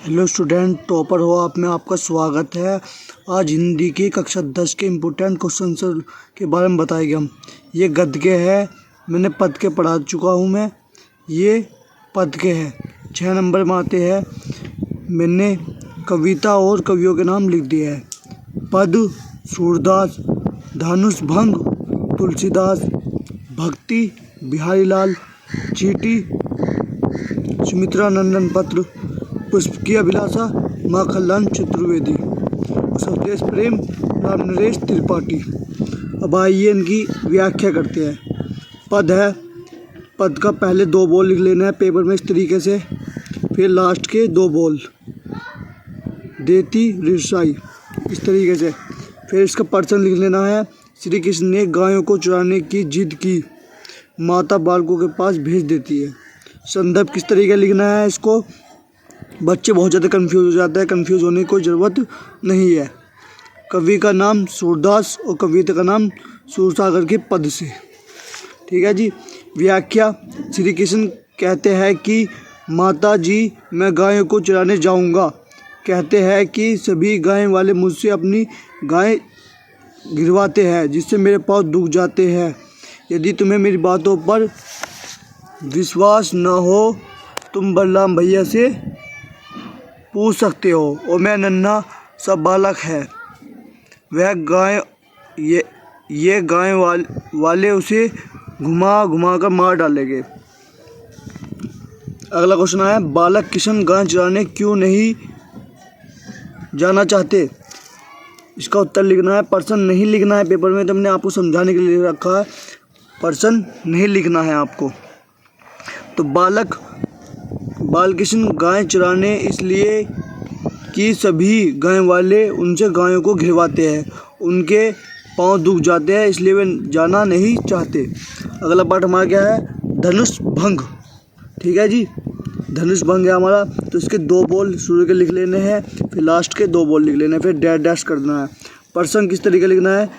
Hello student, topper हो आप में आपका स्वागत है। आज हिंदी की कक्षा 10 के इम्पोर्टेंट क्वेश्चन के बारे में बताएंगे हम। ये गद्य है, मैंने पद के पढ़ा चुका हूँ मैं। ये पद के है 6 नंबर में आते हैं। मैंने कविता और कवियों के नाम लिख दिए हैं। पद सूरदास, धनुष भंग तुलसीदास, भक्ति बिहारी लाल, चीटी सुमित्रा नंदन पत्र, पुष्प की अभिलाषा माखनलाल चतुर्वेदी, स्वदेश प्रेम राम नरेश त्रिपाठी। अब आइए इनकी व्याख्या करते हैं। पद है, पद का पहले 2 बोल लिख लेना है पेपर में इस तरीके से, फिर लास्ट के 2 बोल देती रिसाई इस तरीके से। फिर इसका पर्सन लिख लेना है। श्री कृष्ण ने गायों को चुराने की जिद की, माता बालकों के पास भेज देती है। संदर्भ किस तरीके लिखना है इसको, बच्चे बहुत ज़्यादा कंफ्यूज हो जाते हैं, कंफ्यूज होने की कोई ज़रूरत नहीं है। कवि का नाम सूरदास और कविता का नाम सूरसागर के पद से, ठीक है जी। व्याख्या, श्री कृष्ण कहते हैं कि माता जी मैं गायों को चराने जाऊंगा। कहते हैं कि सभी गाय वाले मुझसे अपनी गाय गिरवाते हैं, जिससे मेरे पाँव दुख जाते हैं। यदि तुम्हें मेरी बातों पर विश्वास न हो तुम बलराम भैया से पूछ सकते हो, और मैं नन्हा सा बालक है। वह गाय ये गाय वाले उसे घुमा घुमा कर मार डालेंगे। अगला क्वेश्चन है, बालक किशन गाय चराने क्यों नहीं जाना चाहते। इसका उत्तर लिखना है। पर्सन नहीं लिखना है पेपर में, तो हमने आपको समझाने के लिए रखा है। पर्सन नहीं लिखना है आपको। तो बालकृष्ण गाय चराने इसलिए कि सभी गाय वाले उनसे गायों को घिरवाते हैं, उनके पाँव दुख जाते हैं, इसलिए वे जाना नहीं चाहते। अगला पार्ट हमारा क्या है, धनुष भंग, ठीक है जी। धनुष भंग है हमारा, तो इसके 2 बोल शुरू के लिख लेने हैं, फिर लास्ट के 2 बोल लिख लेने हैं, फिर डैश डैश कर देना है। पर्सन किस तरीके लिखना है,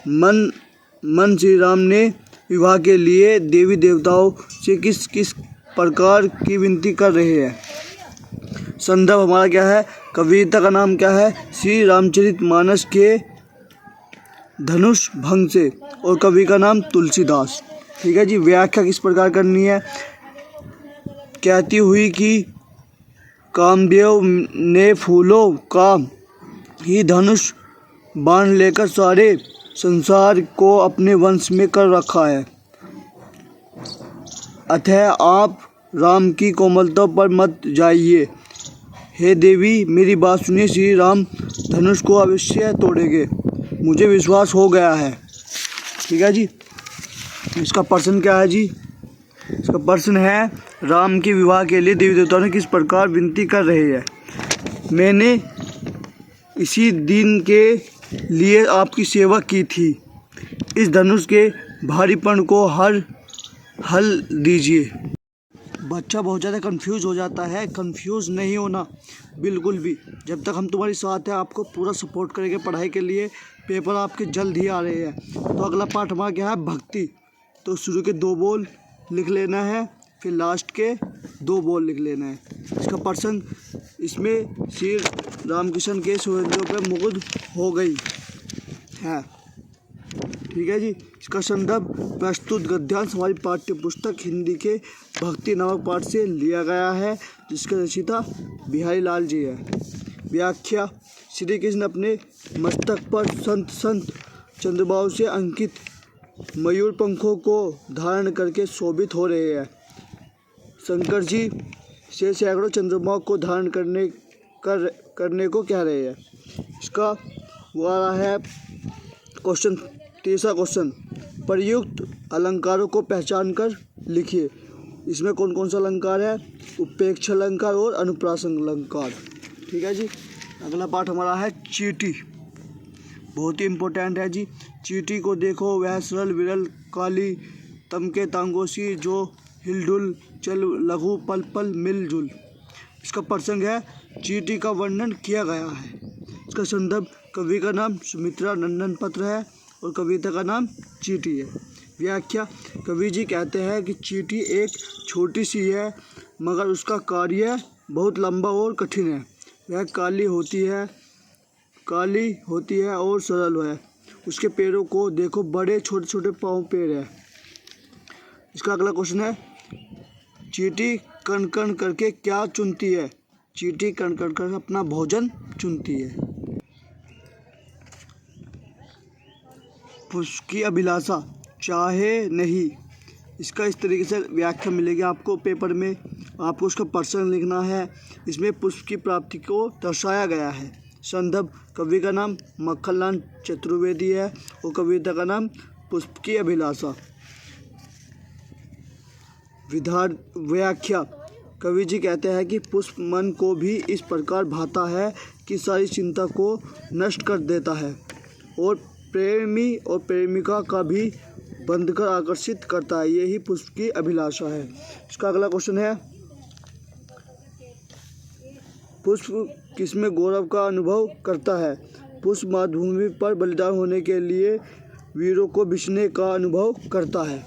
मन श्री राम ने विवाह के लिए देवी देवताओं से किस किस प्रकार की विनती कर रहे हैं। संदर्भ हमारा क्या है, कविता का नाम क्या है, श्री रामचरितमानस के धनुष भंग से, और कवि का नाम तुलसीदास, ठीक है जी। व्याख्या किस प्रकार करनी है, कहती हुई कि कामदेव ने फूलों का ही धनुष बाण लेकर सारे संसार को अपने वंश में कर रखा है, अतः आप राम की कोमलता पर मत जाइए। हे देवी मेरी बात सुनिए, श्री राम धनुष को अवश्य तोड़ेंगे, मुझे विश्वास हो गया है, ठीक है जी। इसका पर्सन क्या है जी, इसका पर्सन है राम के विवाह के लिए देवी देवताओं ने किस प्रकार विनती कर रहे हैं। मैंने इसी दिन के लिए आपकी सेवा की थी, इस धनुष के भारीपन को हल दीजिए। बच्चा बहुत ज़्यादा कंफ्यूज हो जाता है, कंफ्यूज नहीं होना बिल्कुल भी। जब तक हम तुम्हारे साथ हैं, आपको पूरा सपोर्ट करेंगे पढ़ाई के लिए। पेपर आपके जल्द ही आ रहे हैं। तो अगला पार्ट हमारा क्या है, भक्ति। तो शुरू के 2 बोल लिख लेना है, फिर लास्ट के 2 बोल लिख लेना है। इसका पर्सन, इसमें श्री रामकृष्ण के सुहेलियों पर मुग्ध हो गई है, ठीक है जी। इसका संदर्भ प्रस्तुत गद्यांश हमारी पाठ्य पुस्तक हिंदी के भक्ति नामक पाठ से लिया गया है, जिसके रचयिता बिहारी लाल जी है। व्याख्या, श्री कृष्ण अपने मस्तक पर संत चंद्रबाहु से अंकित मयूर पंखों को धारण करके शोभित हो रहे हैं। शंकर जी से सैकड़ों चंद्रमाओं को धारण करने को कह रहे हैं। इसका वाला है क्वेश्चन, तीसरा क्वेश्चन, प्रयुक्त अलंकारों को पहचान कर लिखिए। इसमें कौन कौन सा अलंकार है, उपेक्ष अलंकार और अनुप्रास अलंकार, ठीक है जी। अगला पाठ हमारा है चीटी, बहुत ही इम्पोर्टेंट है जी। चीटी को देखो, वह सरल विरल काली तमके तांगोसी, जो हिलडुल चल लघु पल पल मिलजुल। इसका प्रसंग है, चीटी का वर्णन किया गया है। इसका संदर्भ, कवि का नाम सुमित्रा नंदन पत्र है और कविता का नाम चीटी है। व्याख्या, कवि जी कहते हैं कि चीटी एक छोटी सी है, मगर उसका कार्य बहुत लंबा और कठिन है। वह काली होती है और सरल है। उसके पैरों को देखो, बड़े छोटे छोटे पाँव पैर है। इसका अगला क्वेश्चन है, चींटी कण कण करके क्या चुनती है? चींटी कण कण कर अपना भोजन चुनती है। पुष्प की अभिलाषा चाहे नहीं, इसका इस तरीके से व्याख्या मिलेगी आपको पेपर में। आपको उसका प्रश्न लिखना है। इसमें पुष्प की प्राप्ति को दर्शाया गया है। संदर्भ, कवि का नाम मक्खनलाल चतुर्वेदी है और कविता का नाम पुष्प की अभिलाषा। व्याख्या, कवि जी कहते हैं कि पुष्प मन को भी इस प्रकार भाता है कि सारी चिंता को नष्ट कर देता है और प्रेमी और प्रेमिका का भी बंधकर आकर्षित करता है। यही पुष्प की अभिलाषा है। इसका अगला क्वेश्चन है, पुष्प किसमें गौरव का अनुभव करता है? पुष्प मातृभूमि पर बलिदान होने के लिए वीरों को बिछने का अनुभव करता है।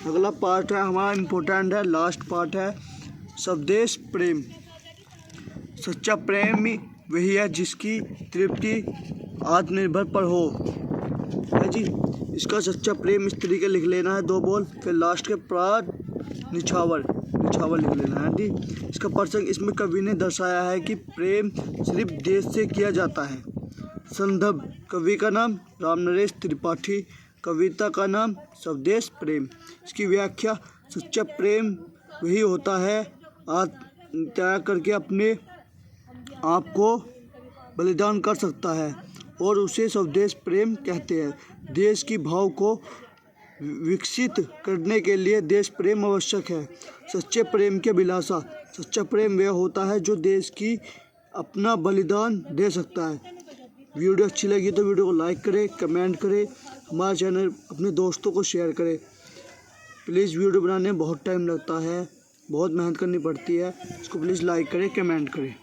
अगला पार्ट है हमारा इम्पोर्टेंट है, लास्ट पार्ट है स्वदेश प्रेम। सच्चा प्रेम वही है जिसकी तृप्ति आत्मनिर्भर पर हो, है जी। इसका सच्चा प्रेम इस तरीके लिख लेना है, 2 बोल, फिर लास्ट के प्राण निछावर लिख लेना है जी। इसका प्रसंग, इसमें कवि ने दर्शाया है कि प्रेम सिर्फ देश से किया जाता है। संदर्भ, कवि का नाम रामनरेश त्रिपाठी, कविता का नाम स्वदेश प्रेम। इसकी व्याख्या, सच्चा प्रेम वही होता है त्याग करके अपने आप को बलिदान कर सकता है और उसे स्वदेश प्रेम कहते हैं। देश की भाव को विकसित करने के लिए देश प्रेम आवश्यक है। सच्चे प्रेम की अभिलाषा, सच्चा प्रेम वह होता है जो देश की अपना बलिदान दे सकता है। वीडियो अच्छी लगी तो वीडियो को लाइक करें, कमेंट करें, हमारा चैनल अपने दोस्तों को शेयर करें। प्लीज़, वीडियो बनाने में बहुत टाइम लगता है, बहुत मेहनत करनी पड़ती है। इसको प्लीज़ लाइक करें, कमेंट करें।